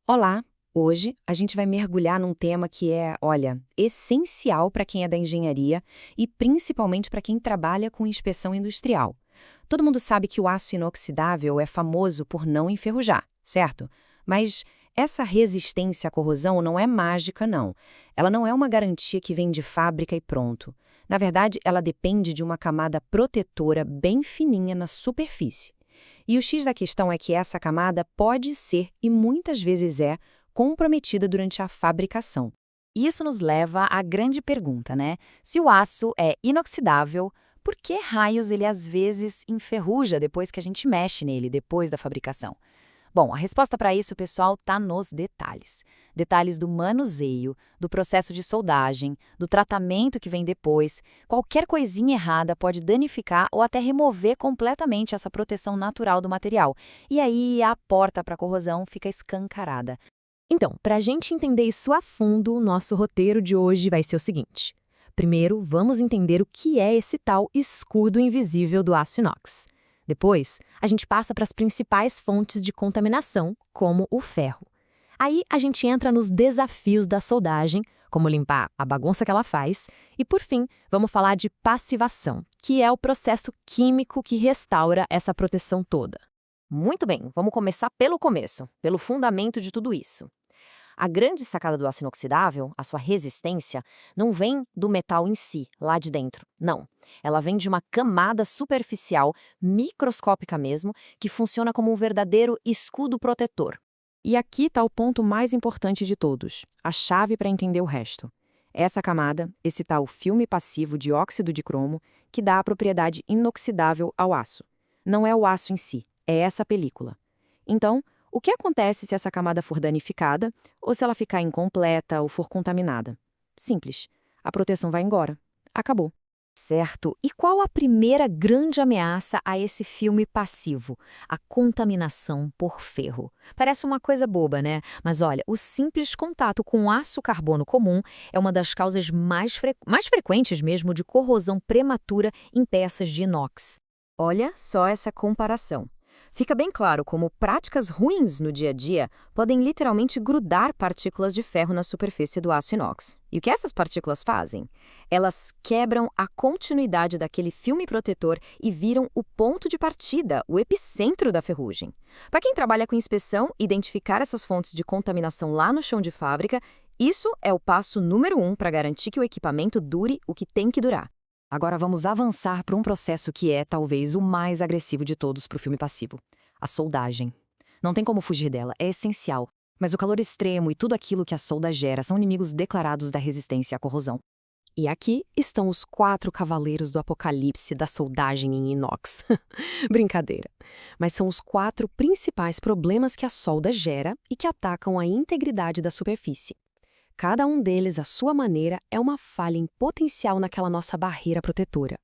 Olá! Hoje a gente vai mergulhar num tema que é, olha, essencial para quem é da engenharia e principalmente para quem trabalha com inspeção industrial. Todo mundo sabe que o aço inoxidável é famoso por não enferrujar, certo? Mas essa resistência à corrosão não é mágica, não. Ela não é uma garantia que vem de fábrica e pronto. Na verdade, ela depende de uma camada protetora bem fininha na superfície. E o X da questão é que essa camada pode ser, e muitas vezes é, comprometida durante a fabricação. Isso nos leva à grande pergunta, né? Se o aço é inoxidável, por que raios ele às vezes enferruja depois que a gente mexe nele, depois da fabricação? Bom, a resposta para isso, pessoal, está nos detalhes. Detalhes do manuseio, do processo de soldagem, do tratamento que vem depois. Qualquer coisinha errada pode danificar ou até remover completamente essa proteção natural do material. E aí a porta para a corrosão fica escancarada. Então, para a gente entender isso a fundo, o nosso roteiro de hoje vai ser o seguinte. Primeiro, vamos entender o que é esse tal escudo invisível do aço inox. Depois, a gente passa para as principais fontes de contaminação, como o ferro. Aí, a gente entra nos desafios da soldagem, como limpar a bagunça que ela faz. E, por fim, vamos falar de passivação, que é o processo químico que restaura essa proteção toda. Muito bem, vamos começar pelo começo, pelo fundamento de tudo isso. A grande sacada do aço inoxidável, a sua resistência, não vem do metal em si, lá de dentro. Não. Ela vem de uma camada superficial, microscópica mesmo, que funciona como um verdadeiro escudo protetor. E aqui está o ponto mais importante de todos, a chave para entender o resto. Essa camada, esse tal filme passivo de óxido de cromo, que dá a propriedade inoxidável ao aço. Não é o aço em si, é essa película. Então, o que acontece se essa camada for danificada ou se ela ficar incompleta ou for contaminada? Simples. A proteção vai embora. Acabou. Certo. E qual a primeira grande ameaça a esse filme passivo? A contaminação por ferro. Parece uma coisa boba, né? Mas olha, o simples contato com aço carbono comum é uma das causas mais frequentes mesmo de corrosão prematura em peças de inox. Olha só essa comparação. Fica bem claro como práticas ruins no dia a dia podem literalmente grudar partículas de ferro na superfície do aço inox. E o que essas partículas fazem? Elas quebram a continuidade daquele filme protetor e viram o ponto de partida, o epicentro da ferrugem. Para quem trabalha com inspeção, identificar essas fontes de contaminação lá no chão de fábrica, isso é o passo número 1 para garantir que o equipamento dure o que tem que durar. Agora vamos avançar para um processo que é, talvez, o mais agressivo de todos para o filme passivo. A soldagem. Não tem como fugir dela, é essencial. Mas o calor extremo e tudo aquilo que a solda gera são inimigos declarados da resistência à corrosão. E aqui estão os 4 cavaleiros do apocalipse da soldagem em inox. Brincadeira. Mas são os 4 principais problemas que a solda gera e que atacam a integridade da superfície. Cada um deles, à sua maneira, é uma falha em potencial naquela nossa barreira protetora.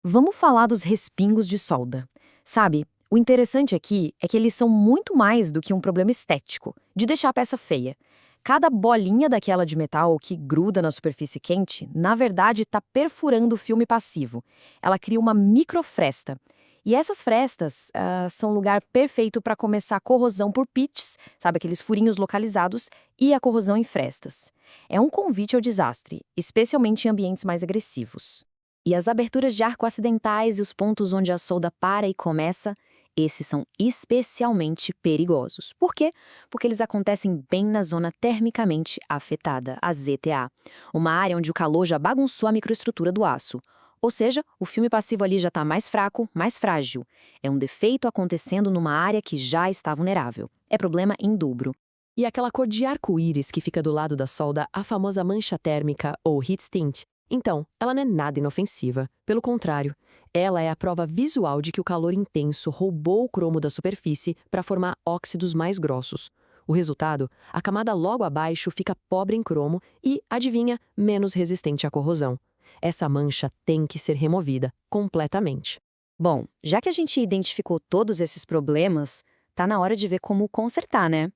Vamos falar dos respingos de solda. Sabe, o interessante aqui é que eles são muito mais do que um problema estético, de deixar a peça feia. Cada bolinha daquela de metal que gruda na superfície quente, na verdade, está perfurando o filme passivo. Ela cria uma microfresta. E essas frestas são o lugar perfeito para começar a corrosão por pits, sabe, aqueles furinhos localizados, e a corrosão em frestas. É um convite ao desastre, especialmente em ambientes mais agressivos. E as aberturas de arco acidentais e os pontos onde a solda para e começa, esses são especialmente perigosos. Por quê? Porque eles acontecem bem na zona termicamente afetada, a ZTA, uma área onde o calor já bagunçou a microestrutura do aço. Ou seja, o filme passivo ali já está mais fraco, mais frágil. É um defeito acontecendo numa área que já está vulnerável. É problema em dobro. E aquela cor de arco-íris que fica do lado da solda, a famosa mancha térmica ou heat stint? Então, ela não é nada inofensiva. Pelo contrário, ela é a prova visual de que o calor intenso roubou o cromo da superfície para formar óxidos mais grossos. O resultado, a camada logo abaixo fica pobre em cromo e, adivinha, menos resistente à corrosão. Essa mancha tem que ser removida completamente. Bom, já que a gente identificou todos esses problemas, tá na hora de ver como consertar, né?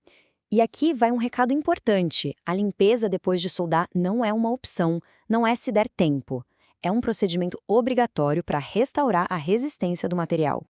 E aqui vai um recado importante. A limpeza depois de soldar não é uma opção, não é se der tempo. É um procedimento obrigatório para restaurar a resistência do material.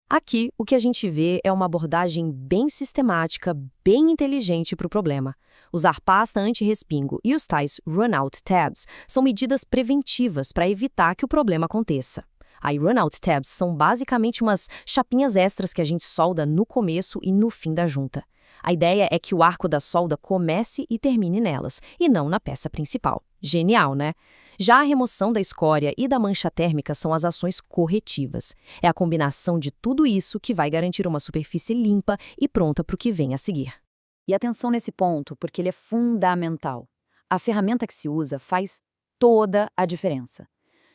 Aqui, o que a gente vê é uma abordagem bem sistemática, bem inteligente para o problema. Usar pasta anti-respingo e os tais run-out tabs são medidas preventivas para evitar que o problema aconteça. Aí, run-out tabs são basicamente umas chapinhas extras que a gente solda no começo e no fim da junta. A ideia é que o arco da solda comece e termine nelas, e não na peça principal. Genial, né? Já a remoção da escória e da mancha térmica são as ações corretivas. É a combinação de tudo isso que vai garantir uma superfície limpa e pronta para o que vem a seguir. E atenção nesse ponto, porque ele é fundamental. A ferramenta que se usa faz toda a diferença.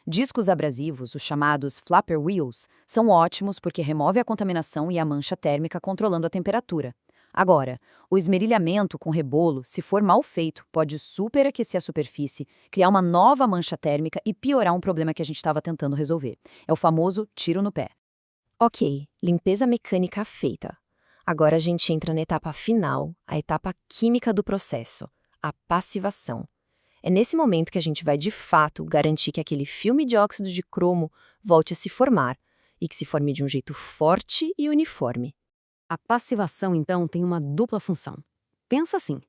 Discos abrasivos, os chamados flapper wheels, são ótimos porque remove a contaminação e a mancha térmica controlando a temperatura. Agora, o esmerilhamento com rebolo, se for mal feito, pode superaquecer a superfície, criar uma nova mancha térmica e piorar um problema que a gente estava tentando resolver. É o famoso tiro no pé. Ok, limpeza mecânica feita. Agora a gente entra na etapa final, a etapa química do processo, a passivação. É nesse momento que a gente vai, de fato, garantir que aquele filme de óxido de cromo volte a se formar, e que se forme de um jeito forte e uniforme. A passivação, então, tem uma dupla função. Pensa assim.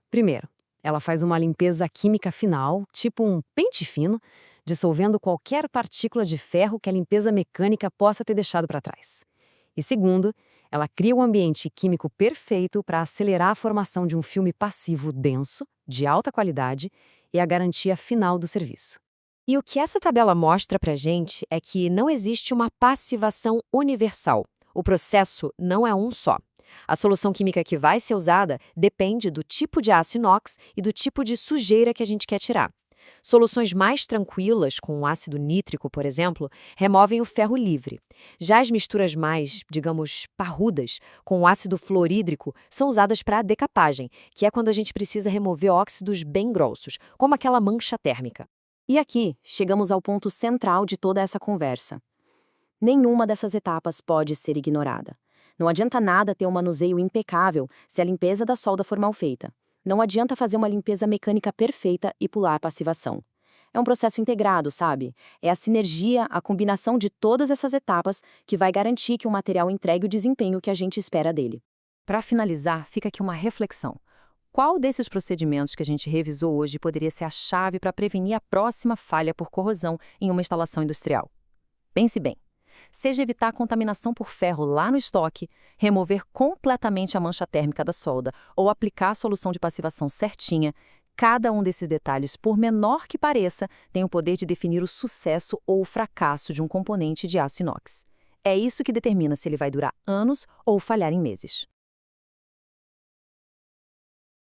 Primeiro, ela faz uma limpeza química final, tipo um pente fino, dissolvendo qualquer partícula de ferro que a limpeza mecânica possa ter deixado para trás. E segundo, ela cria um ambiente químico perfeito para acelerar a formação de um filme passivo denso, de alta qualidade, e a garantia final do serviço. E o que essa tabela mostra para a gente é que não existe uma passivação universal. O processo não é um só. A solução química que vai ser usada depende do tipo de aço inox e do tipo de sujeira que a gente quer tirar. Soluções mais tranquilas, com ácido nítrico, por exemplo, removem o ferro livre. Já as misturas mais, digamos, parrudas, com ácido fluorídrico, são usadas para a decapagem, que é quando a gente precisa remover óxidos bem grossos, como aquela mancha térmica. E aqui, chegamos ao ponto central de toda essa conversa. Nenhuma dessas etapas pode ser ignorada. Não adianta nada ter um manuseio impecável se a limpeza da solda for mal feita. Não adianta fazer uma limpeza mecânica perfeita e pular a passivação. É um processo integrado, sabe? É a sinergia, a combinação de todas essas etapas que vai garantir que o material entregue o desempenho que a gente espera dele. Para finalizar, fica aqui uma reflexão. Qual desses procedimentos que a gente revisou hoje poderia ser a chave para prevenir a próxima falha por corrosão em uma instalação industrial? Pense bem. Seja evitar a contaminação por ferro lá no estoque, remover completamente a mancha térmica da solda ou aplicar a solução de passivação certinha, cada um desses detalhes, por menor que pareça, tem o poder de definir o sucesso ou o fracasso de um componente de aço inox. É isso que determina se ele vai durar anos ou falhar em meses.